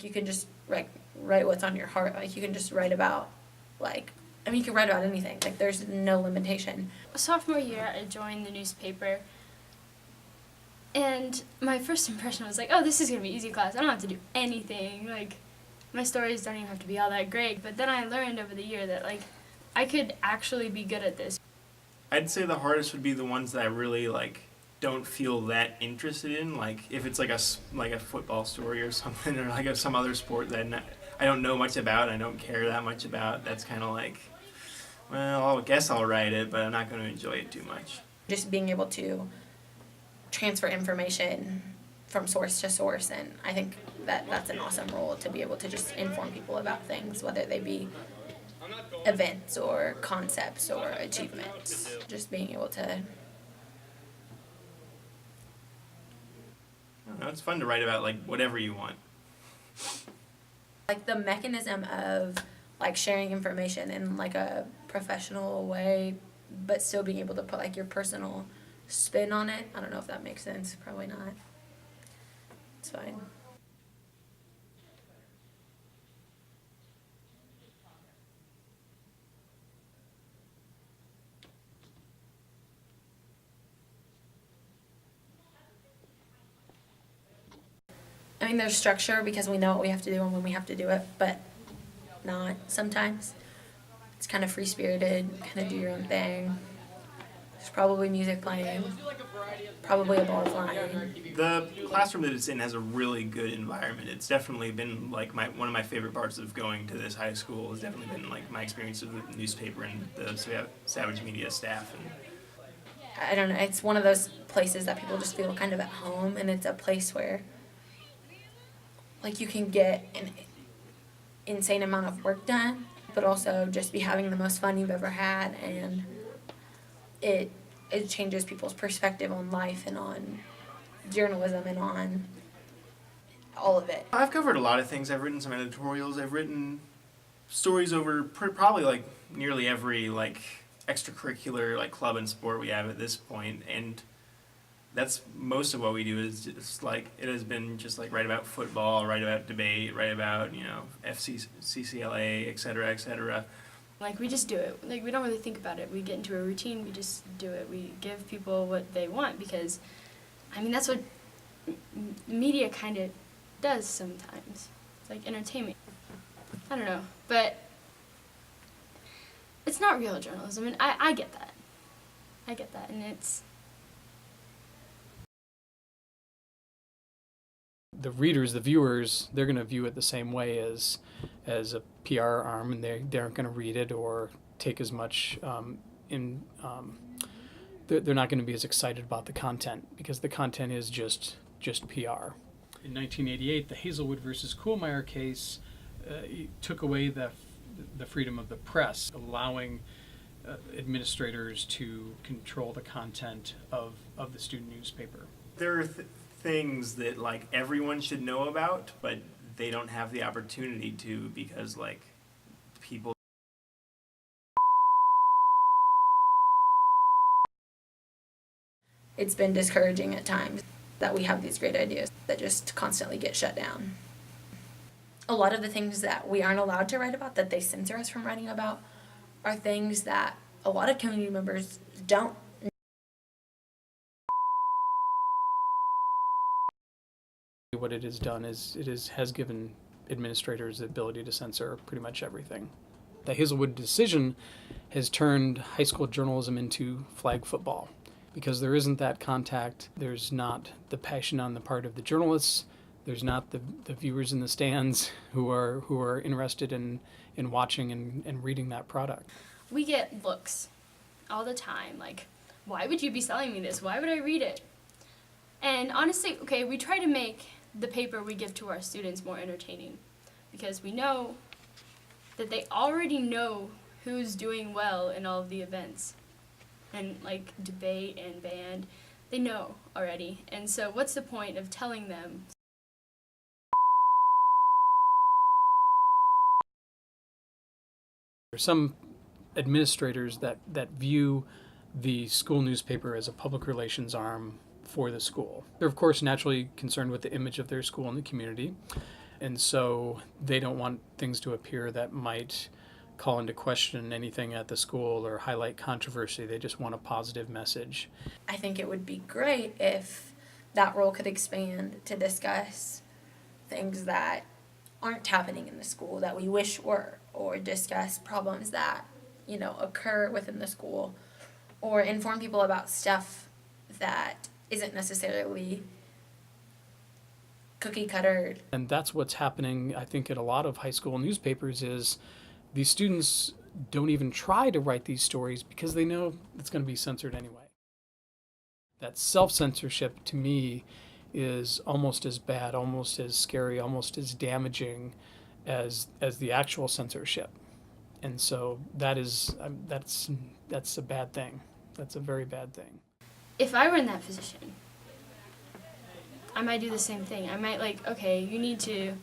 You can just write what's on your heart. Like, you can just write about, like, I mean, you can write about anything. Like, there's no limitation. Sophomore year, I joined the newspaper, and my first impression was like, oh, this is going to be easy class. I don't have to do anything. Like, my stories don't even have to be all that great. But then I learned over the year that, like, I could actually be good at this. I'd say the hardest would be the ones that I really, like, don't feel that interested in. Like, if it's like a football story or something, or like some other sport that I don't know much about, I don't care that much about, that's kind of like, well, I guess I'll write it, but I'm not going to enjoy it too much. Just being able to transfer information from source to source, and I think that that's an awesome role, to be able to just inform people about things, whether they be events or concepts or achievements. Just being able to... I don't know, it's fun to write about, like, whatever you want. Like, the mechanism of, like, sharing information in, like, a professional way, but still being able to put, like, your personal spin on it. I don't know if that makes sense. Probably not. It's fine. I mean, there's structure because we know what we have to do and when we have to do it, but not sometimes. It's kind of free-spirited, kind of do your own thing. There's probably music playing, probably a ball flying. The classroom that it's in has a really good environment. It's definitely been like one of my favorite parts of going to this high school has definitely been like my experience with the newspaper and the Savage Media staff. And I don't know, it's one of those places that people just feel kind of at home, and it's a place where, like, you can get an insane amount of work done, but also just be having the most fun you've ever had, and it changes people's perspective on life and on journalism and on all of it. I've covered a lot of things. I've written some editorials. I've written stories over probably like nearly every like extracurricular like club and sport we have at this point, and that's most of what we do is just like, it has been just like write about football, write about debate, write about, you know, CCLA, et cetera, Like, we just do it. Like, we don't really think about it. We get into a routine, we just do it. We give people what they want because, I mean, that's what media kind of does sometimes. It's like entertainment. I don't know, but it's not real journalism, and I get that. I get that, and it's... The readers, the viewers, they're going to view it the same way as a PR arm, and they aren't going to read it or take as much they're not going to be as excited about the content because the content is just PR. In 1988, the Hazelwood versus Kuhlmeyer case took away the freedom of the press, allowing administrators to control the content of the student newspaper. There are things that like everyone should know about, but they don't have the opportunity to because like people. It's been discouraging at times that we have these great ideas that just constantly get shut down. A lot of the things that we aren't allowed to write about, that they censor us from writing about, are things that a lot of community members don't. What it has done is has given administrators the ability to censor pretty much everything. The Hazelwood decision has turned high school journalism into flag football because there isn't that contact. There's not the passion on the part of the journalists. There's not the viewers in the stands who are interested in watching and reading that product. We get looks all the time, like, why would you be selling me this? Why would I read it? And honestly, okay, we try to make the paper we give to our students more entertaining because we know that they already know who's doing well in all of the events and like debate and band. They know already. And so what's the point of telling them? There's some administrators that view the school newspaper as a public relations arm for the school. They're of course naturally concerned with the image of their school in the community, And so they don't want things to appear that might call into question anything at the school or highlight controversy. They just want a positive message. I think it would be great if that role could expand to discuss things that aren't happening in the school that we wish were, or discuss problems that, occur within the school, or inform people about stuff that isn't necessarily cookie cutter. And that's what's happening, I think, at a lot of high school newspapers is these students don't even try to write these stories because they know it's going to be censored anyway. That self-censorship, to me, is almost as bad, almost as scary, almost as damaging as the actual censorship. And so that's a bad thing. That's a very bad thing. If I were in that position, I might do the same thing. I might okay, you need to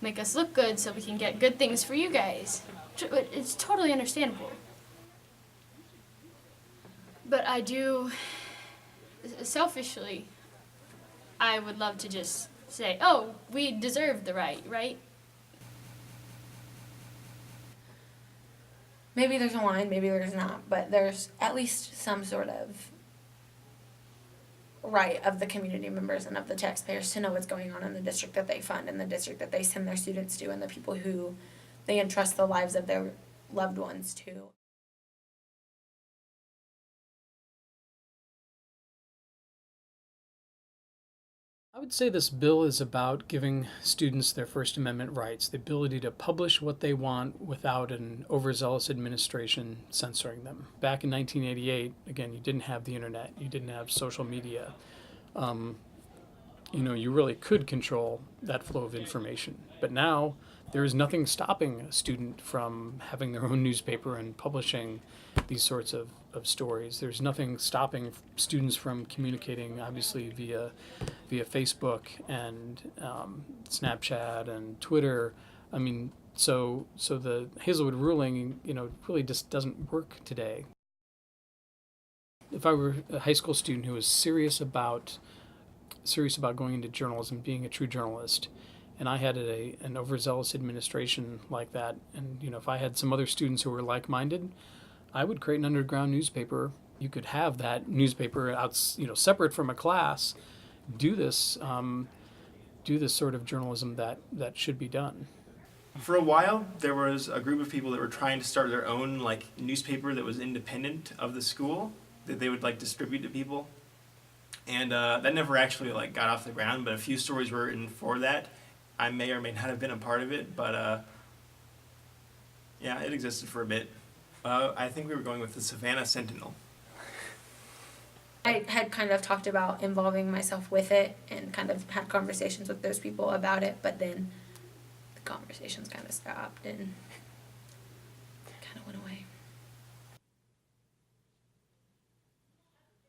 make us look good so we can get good things for you guys. It's totally understandable. But I do, selfishly, I would love to just say, oh, we deserve the right? Maybe there's a line, maybe there's not, but there's at least some sort of right of the community members and of the taxpayers to know what's going on in the district that they fund and the district that they send their students to and the people who they entrust the lives of their loved ones to. I would say this bill is about giving students their First Amendment rights, the ability to publish what they want without an overzealous administration censoring them. Back in 1988, again, you didn't have the internet, you didn't have social media. You really could control that flow of information. But now there is nothing stopping a student from having their own newspaper and publishing these sorts of stories. There's nothing stopping students from communicating, obviously, via Facebook and Snapchat and Twitter. I mean, so the Hazelwood ruling, really just doesn't work today. If I were a high school student who was serious about going into journalism, being a true journalist, and I had an overzealous administration like that, and if I had some other students who were like-minded, I would create an underground newspaper. You could have that newspaper out, separate from a class, do this sort of journalism that should be done. For a while, there was a group of people that were trying to start their own newspaper that was independent of the school that they would distribute to people, and that never actually got off the ground. But a few stories were written for that. I may or may not have been a part of it, but yeah, it existed for a bit. I think we were going with the Savannah Sentinel. I had kind of talked about involving myself with it and kind of had conversations with those people about it, but then the conversations kind of stopped and kind of went away.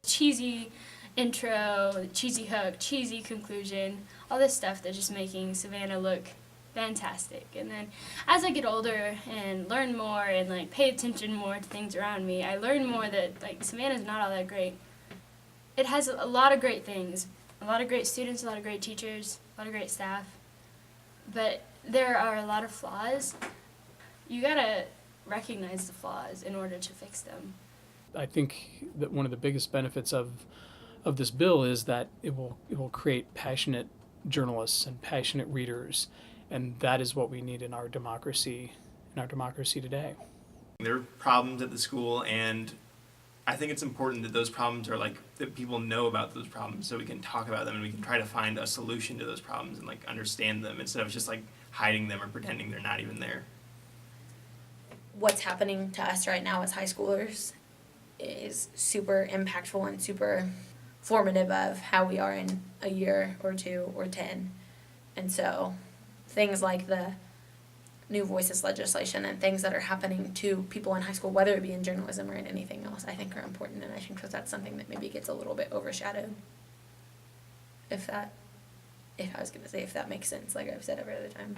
Cheesy intro, cheesy hook, cheesy conclusion, all this stuff that's just making Savannah look fantastic. And then as I get older and learn more and pay attention more to things around me, I learn more that Savannah's not all that great. It has a lot of great things, a lot of great students, a lot of great teachers, a lot of great staff, but there are a lot of flaws. You gotta recognize the flaws in order to fix them. I think that one of the biggest benefits of this bill is that it will create passionate journalists and passionate readers, and that is what we need in our democracy today. There are problems at the school, and I think it's important that those problems are that people know about those problems so we can talk about them and we can try to find a solution to those problems and understand them instead of just hiding them or pretending they're not even there. What's happening to us right now as high schoolers is super impactful and super formative of how we are in a year or 2 or 10. And so things like the New Voices legislation and things that are happening to people in high school, whether it be in journalism or in anything else, I think are important, and I think that's something that maybe gets a little bit overshadowed. If that makes sense, like I've said every other time.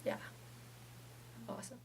Yeah. Awesome.